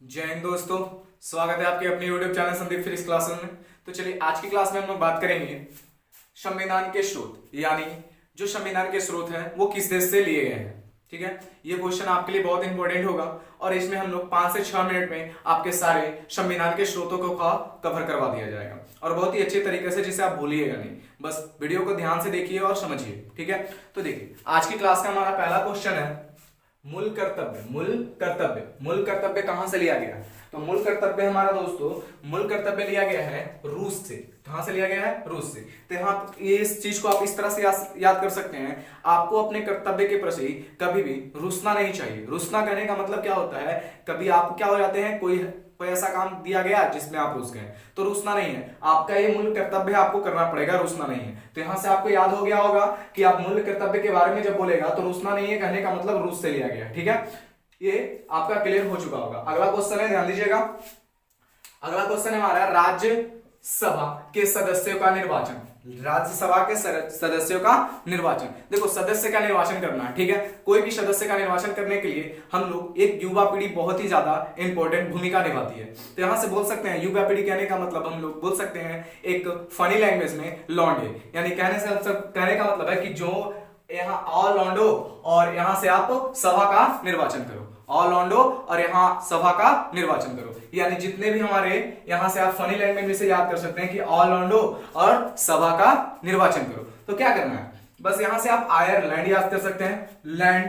जय हिंद दोस्तों। स्वागत है आपके अपने YouTube channel Sandeep physics classes में। तो चलिए आज की क्लास में हम लोग बात करेंगे संविधान के स्रोत, यानी जो संविधान के स्रोत हैं वो किस देश से लिए गए हैं। ठीक है, ये क्वेश्चन आपके लिए बहुत इंपॉर्टेंट होगा और इसमें हम लोग 5 से 6 मिनट में आपके सारे संविधान के स्रोतों को कवर करवा दिया जाएगा और बहुत ही अच्छे तरीके से, जिसे आप भूलिएगा नहीं। बस वीडियो को ध्यान से देखिए और समझिए। ठीक है, तो देखिए आज की क्लास का हमारा पहला क्वेश्चन है मूल कर्तव्य। मूल कर्तव्य कहां से लिया गया? तो मूल कर्तव्य हमारा दोस्तों, मूल कर्तव्य लिया गया है रूस से। कहां से लिया गया है? रूस से। तो यहाँ इस चीज को आप इस तरह से याद कर सकते हैं, आपको अपने कर्तव्य के प्रति कभी भी रुसना नहीं चाहिए। रुसना कहने का मतलब क्या होता है, कभी आप क्या हो जाते हैं, कोई ऐसा काम दिया गया जिसमें आप रुस गए, तो रुसना नहीं है। आपका ये मूल कर्तव्य आपको करना पड़ेगा, रुसना नहीं है। तो यहां से आपको याद हो गया होगा कि आप मूल कर्तव्य के बारे में जब बोलेगा तो रुसना नहीं है कहने का मतलब रूस से लिया गया। ठीक है, ये आपका क्लियर हो चुका होगा। अगला क्वेश्चन है, ध्यान दीजिएगा। अगला क्वेश्चन है हमारा राज्यसभा के सदस्यों का निर्वाचन। राज्यसभा के सदस्यों का निर्वाचन। देखो, सदस्य का निर्वाचन करना है, ठीक है। कोई भी सदस्य का निर्वाचन करने के लिए हम लोग, एक युवा पीढ़ी बहुत ही ज्यादा इंपॉर्टेंट भूमिका निभाती है। तो यहां से बोल सकते हैं, युवा पीढ़ी कहने का मतलब हम लोग बोल सकते हैं एक फनी लैंग्वेज में लौंडे, यानी कहने का मतलब है कि जो यहाँ ऑल लॉन्डो और यहां से आप सभा का निर्वाचन करो, ऑल लॉन्डो और यहाँ सभा का निर्वाचन करो। यानी जितने भी हमारे यहाँ से आप फनी लैंग्वेज में से याद कर सकते हैं कि ऑल लॉन्डो और सभा का निर्वाचन करो। तो क्या करना है, बस यहां से आप आयरलैंड याद कर सकते हैं, लैंड,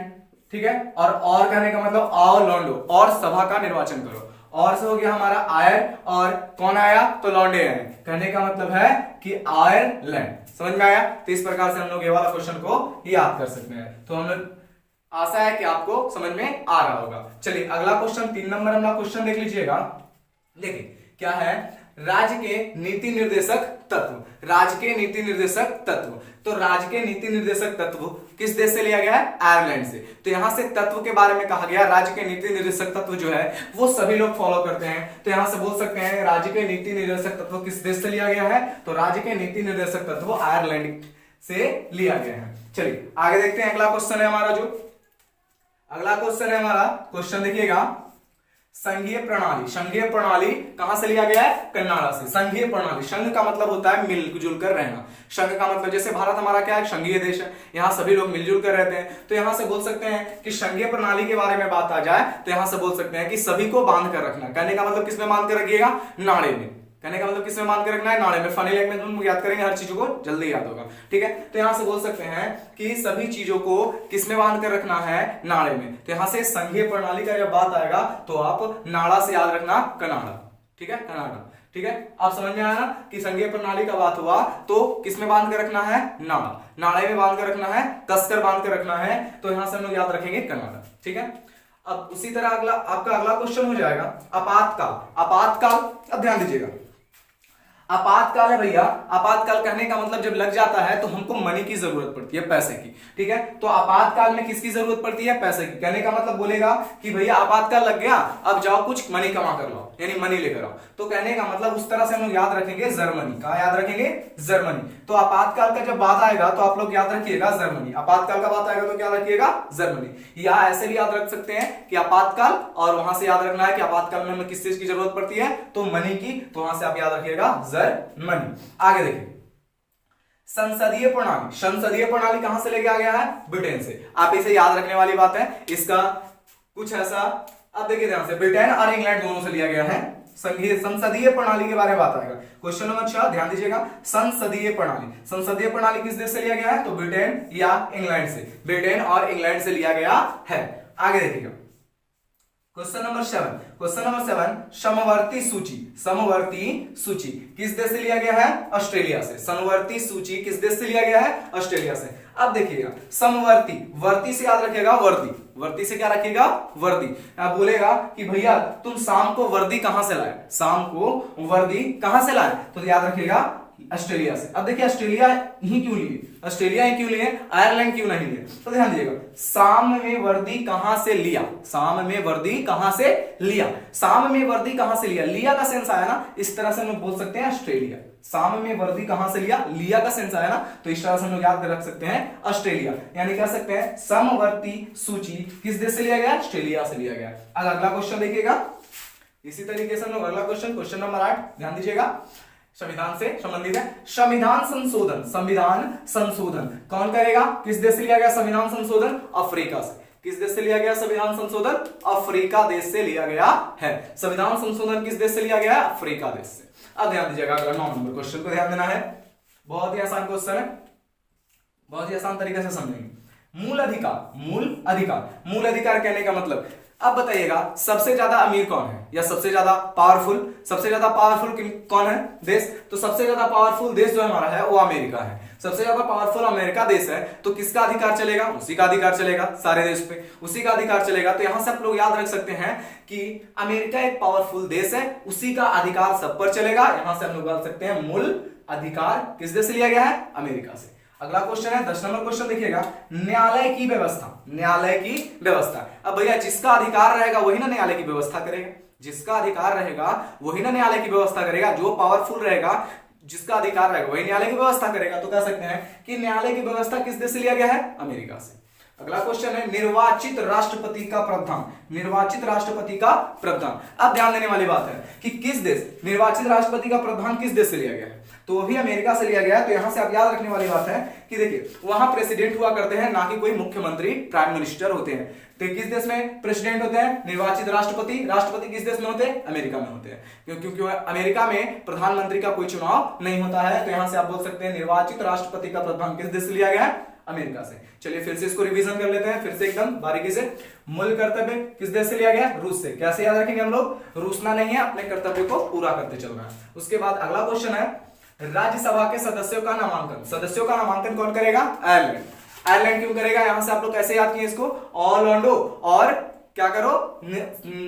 ठीक है। और कहने का मतलब ऑल लॉन्डो और सभा का निर्वाचन करो। और से हो गया हमारा आयर, और कौन आया तो लॉन्डे आए, कहने का मतलब है कि आयरलैंड। समझ में आया? तो इस प्रकार से हम लोग ये वाला क्वेश्चन को याद कर सकते हैं। तो हम लोग, आशा है कि आपको समझ में आ रहा होगा। चलिए अगला क्वेश्चन, 3 नंबर वाला क्वेश्चन देख लीजिएगा। देखिए क्या है, राज्य के नीति निर्देशक तत्व। राज्य के नीति निर्देशक तत्व, तो राज्य के नीति निर्देशक तत्व किस देश से लिया गया है? आयरलैंड से। तो यहां से तत्व के बारे में कहा गया, राज्य के नीति निर्देशक तत्व जो है वो सभी लोग फॉलो करते हैं। तो यहां से बोल सकते हैं राज्य के नीति निर्देशक तत्व किस देश से लिया गया है? तो राज्य के नीति निर्देशक तत्व आयरलैंड से लिया गया है। चलिए आगे देखते हैं। अगला क्वेश्चन है हमारा, जो अगला क्वेश्चन है हमारा, क्वेश्चन देखिएगा, संघीय प्रणाली। संघीय प्रणाली कहां से लिया गया है? कन्नाडा से। संघीय प्रणाली, संघ का मतलब होता है मिलजुल कर रहना। संघ का मतलब, जैसे भारत हमारा क्या है, संघीय देश है, यहाँ सभी लोग मिलजुल कर रहते हैं। तो यहां से बोल सकते हैं कि संघीय प्रणाली के बारे में बात आ जाए तो यहां से बोल सकते हैं कि सभी को बांध कर रखना। कहने का मतलब किसमें बांध कर रखिएगा? नाड़े में। कहने का मतलब किसमें बांध के रखना है? नाड़े में। फनी लैंग्वेज में हम याद करेंगे, हर चीजों को जल्दी याद होगा। ठीक है, तो यहां से बोल सकते हैं कि सभी चीजों को किसमें बांध कर रखना है? नाड़े में। तो यहां से संघीय प्रणाली का जब बात आएगा तो आप नाड़ा से याद रखना, कनाडा। ठीक है, कनाडा। ठीक है, आप समझ में आया ना कि संघीय प्रणाली का बात हुआ तो किसमें बांध कर रखना है? नाड़ा, नाड़े में बांध कर रखना है, कसकर बांध कर रखना है। तो यहां से हम लोग याद रखेंगे कनाडा। ठीक है, अब उसी तरह अगला आपका अगला क्वेश्चन हो जाएगा आपातकाल। आपातकाल, अब ध्यान दीजिएगा, आपातकाल है भैया। आपातकाल कहने का मतलब जब लग जाता है तो हमको मनी की जरूरत पड़ती है, पैसे की। ठीक है, तो आपातकाल में किसकी जरूरत पड़ती है? पैसे की। कहने का मतलब बोलेगा कि भैया आपातकाल लग गया, अब जाओ कुछ मनी कमा कर लाओ, यानी मनी लेकर आओ। तो कहने का मतलब उस तरह से हम लोग याद रखेंगे जर्मनी। कहां याद रखेंगे? जर्मनी। तो आपातकाल का जब बात आएगा तो आप लोग याद रखिएगा जर्मनी। आपातकाल का बात आएगा तो क्या रखिएगा? जर्मनी। या ऐसे भी याद रख सकते हैं कि आपातकाल, और वहां से याद रखना है कि आपातकाल में हमें किस चीज की जरूरत पड़ती है? तो मनी की। तो वहां से आप याद रखिएगा जर्मनी। आगे देखिए, संसदीय प्रणाली। संसदीय प्रणाली कहां से लेके आ गया है? ब्रिटेन से। आप इसे याद रखने वाली बात है, इसका कुछ ऐसा, अब देखिए ध्यान से, ब्रिटेन और इंग्लैंड दोनों से लिया गया है। संसदीय प्रणाली के बारे में बात आएगा। क्वेश्चन नंबर 6, ध्यान दीजिएगा, संसदीय प्रणाली। संसदीय प्रणाली किस देश से लिया गया है? तो ब्रिटेन या इंग्लैंड से। ब्रिटेन और इंग्लैंड से लिया गया है। आगे देखिएगा, क्वेश्चन नंबर 7। क्वेश्चन नंबर 7, समवर्ती सूची। समवर्ती सूची किस देश से लिया गया है? ऑस्ट्रेलिया से। समवर्ती सूची किस देश से लिया गया है? ऑस्ट्रेलिया से। अब देखिएगा, समवर्ती, वर्ती से याद रखिएगा वर्दी। वर्दी से क्या रखिएगा? वर्दी। अब बोलेगा कि भैया तुम शाम को वर्दी कहां से लाए? शाम को वर्दी कहां से लाए? तो याद रखिएगा ऑस्ट्रेलिया से। अब देखिए ऑस्ट्रेलिया ही क्यों लिए? ऑस्ट्रेलिया ही क्यों लिए? आयरलैंड क्यों नहीं लिए? तो ध्यान दीजिएगा, शाम में वर्दी कहां से लिया? शाम में वर्दी कहां से लिया? शाम में वर्दी कहां से लिया? लिया का सेंस आया ना, इस तरह से हम लोग बोल सकते हैं ऑस्ट्रेलिया। शाम में वर्दी कहां से लिया? लिया का सेंस आया ना, तो इस तरह से हम लोग याद रख सकते हैं ऑस्ट्रेलिया। यानी कह सकते हैं समवर्ती सूची किस देश से लिया गया? ऑस्ट्रेलिया से लिया गया। अगला क्वेश्चन देखिएगा, इसी तरीके से हम लोग अगला क्वेश्चन नंबर 8 ध्यान दीजिएगा, संविधान से संबंधित है। संविधान संशोधन कौन करेगा? किस देश से लिया गया संविधान संशोधन? अफ्रीका से। किस देश से लिया गया संविधान संशोधन? अफ्रीका देश से लिया गया है। संविधान संशोधन किस देश से लिया गया है? अफ्रीका देश से। अब ध्यान दीजिएगा अगला 9 नंबर क्वेश्चन को ध्यान देना है, बहुत ही आसान क्वेश्चन है, बहुत ही आसान तरीके से समझेंगे। मूल अधिकार कहने का मतलब, अब बताइएगा सबसे ज्यादा अमीर कौन है या सबसे ज्यादा पावरफुल कौन है देश? तो सबसे ज्यादा पावरफुल देश जो हमारा है वो अमेरिका है। सबसे ज्यादा पावरफुल अमेरिका देश है, तो किसका अधिकार चलेगा? उसी का अधिकार चलेगा, सारे देश पे उसी का अधिकार चलेगा। तो यहां से आप लोग याद रख सकते हैं कि अमेरिका एक पावरफुल देश है, उसी का अधिकार सब पर चलेगा। यहां से हम लोग बोल सकते हैं मूल अधिकार किस देश से लिया गया है? अमेरिका से। अगला क्वेश्चन है 10 नंबर क्वेश्चन, देखिएगा न्यायालय की व्यवस्था। अब भैया जिसका अधिकार रहेगा वही ना न्यायालय की व्यवस्था करेगा, जिसका अधिकार रहेगा वही ना न्यायालय की व्यवस्था करेगा। जो पावरफुल रहेगा, जिसका अधिकार रहेगा वही न्यायालय की व्यवस्था करेगा। तो कह सकते हैं कि न्यायालय की व्यवस्था किस देश से लिया गया है? अमेरिका से। अगला क्वेश्चन है निर्वाचित राष्ट्रपति का प्रावधान। अब ध्यान देने वाली बात है कि किस देश, निर्वाचित राष्ट्रपति का प्रावधान किस देश से लिया गया है? तो वो भी अमेरिका से लिया गया है। तो यहां से आप याद रखने वाली बात है कि देखिए वहां प्रेसिडेंट हुआ करते हैं, ना कि कोई मुख्यमंत्री प्राइम मिनिस्टर होते हैं। तो किस देश में प्रेसिडेंट होते हैं? निर्वाचित राष्ट्रपति किस देश में होते हैं? अमेरिका में होते हैं, क्योंकि अमेरिका में प्रधानमंत्री का कोई चुनाव नहीं होता है। तो यहां से आप बोल सकते हैं निर्वाचित राष्ट्रपति का प्रावधान किस देश से लिया गया है? अमेरिका से। चलिए फिर से इसको रिवीजन कर लेते हैं, फिर से एकदम बारीकी से। मूल कर्तव्य किस देश से लिया गया? रूस से। कैसे याद रखेंगे हम लोग? रूसना नहीं है, अपने कर्तव्य को पूरा करते चलना है। उसके बाद अगला क्वेश्चन है राज्यसभा के सदस्यों का नामांकन कौन करेगा? आयरलैंड क्यों करेगा? यहां से आप लोग कैसे याद किए इसको? ऑल ऑन और क्या करो?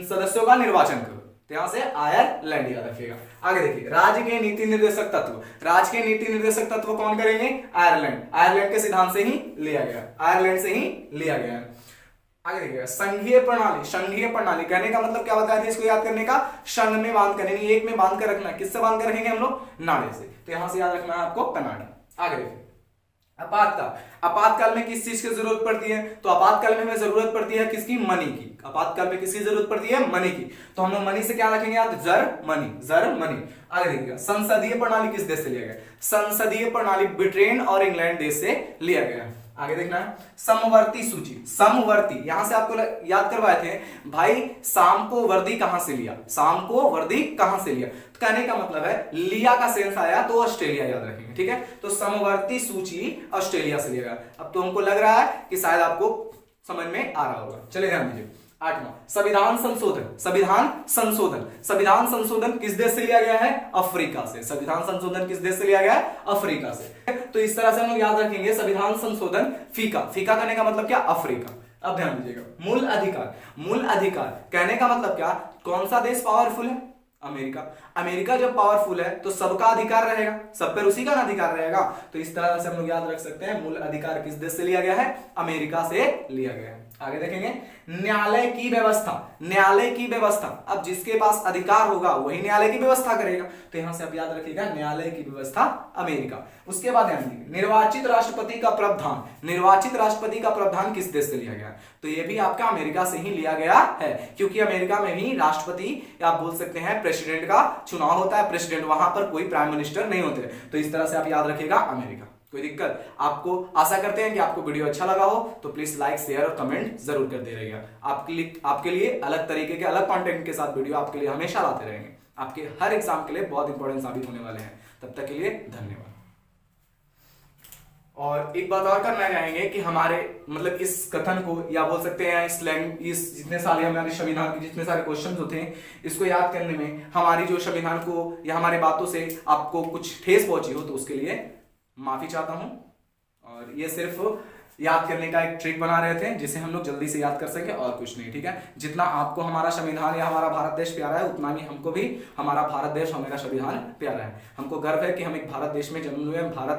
सदस्यों का निर्वाचन करो। तो यहां से आयरलैंड याद रखिएगा। आगे देखिए राज्य के नीति निर्देशक तत्व कौन करेंगे? आयरलैंड के सिद्धांत से ही लिया गया, आयरलैंड से ही लिया गया। आगे देखिएगा संघीय प्रणाली कहने का मतलब क्या बताया था इसको याद करने का? संघ में बांध कर, यानी एक में बांध कर रखना। किससे बांध कर रखेंगे हम लोग? नाड़े से। तो यहां से याद रखना है आपको कनाडा। आगे देखिए आपातकाल में किस चीज की जरूरत पड़ती है? तो आपातकाल में हमें जरूरत पड़ती है किसकी? मनी की। आपातकाल में किसकी जरूरत पड़ती है? मनी की। तो हम लोग मनी से क्या रखेंगे याद? जर्मनी। आगे देखिएगा संसदीय प्रणाली किस देश से लिया गया? संसदीय प्रणाली ब्रिटेन और इंग्लैंड देश से लिया गया। आगे देखना है समवर्ती सूची। यहां से आपको याद करवाए थे भाई शाम को वर्दी कहां से लिया? तो कहने का मतलब है लिया का सेंस आया तो ऑस्ट्रेलिया याद रखेंगे, ठीक है? तो समवर्ती सूची ऑस्ट्रेलिया से लिया गया। अब तो हमको लग रहा है कि शायद आपको समझ में आ रहा होगा। चलिए ध्यान दीजिए। 8वां संविधान संशोधन किस देश से लिया गया है? अफ्रीका से। संविधान संशोधन किस देश से लिया गया है? अफ्रीका से। तो इस तरह से हम लोग याद रखेंगे संविधान संशोधन फीका करने का मतलब क्या? अफ्रीका। अब ध्यान दीजिएगा मूल अधिकार कहने का मतलब क्या? कौन सा देश पावरफुल है? अमेरिका जब पावरफुल है तो सबका अधिकार रहेगा, सब पर उसी का अधिकार रहेगा। तो इस तरह से हम लोग याद रख सकते हैं मूल अधिकार किस देश से लिया गया है? अमेरिका से लिया गया है। आगे देखेंगे न्यायालय की व्यवस्था। अब जिसके पास अधिकार होगा वही न्यायालय की व्यवस्था करेगा। तो यहां से आप याद रखिएगा न्यायालय की व्यवस्था अमेरिका। उसके बाद ध्यान दीजिए निर्वाचित राष्ट्रपति का प्रावधान किस देश से लिया गया? तो ये भी आपका अमेरिका से ही लिया गया है, क्योंकि अमेरिका में भी राष्ट्रपति आप बोल सकते हैं प्रेसिडेंट का चुनाव होता है। प्रेसिडेंट वहां पर कोई प्राइम मिनिस्टर नहीं होते। तो इस तरह से आप याद रखिएगा अमेरिका। कोई दिक्कत? आपको आशा करते हैं कि आपको वीडियो अच्छा लगा हो, तो प्लीज लाइक शेयर और कमेंट जरूर करते रहिएगा। आपके लिए अलग तरीके के अलग कंटेंट के साथ वीडियो आपके लिए हमेशा लाते रहेंगे। आपके हर एग्जाम के लिए बहुत इंपॉर्टेंट साबित होने वाले हैं। तब तक के लिए धन्यवाद। और एक बात और करना चाहेंगे कि हमारे मतलब इस कथन को या बोल सकते हैं इस जितने सारे हमारे संविधान के जितने सारे क्वेश्चन होते हैं इसको याद करने में हमारी जो संविधान को या हमारी बातों से आपको कुछ ठेस पहुंची हो तो उसके लिए माफी चाहता हूं। और ये सिर्फ याद करने का एक ट्रिक बना रहे थे जिसे हम लोग जल्दी से याद कर सके और कुछ नहीं, ठीक है? जितना आपको हमारा संविधान या हमारा भारत देश प्यारा है उतना ही हमको भी हमारा भारत देश हमारा संविधान प्यारा है। हमको गर्व है कि हम एक भारत देश में जन्मे हुए भारत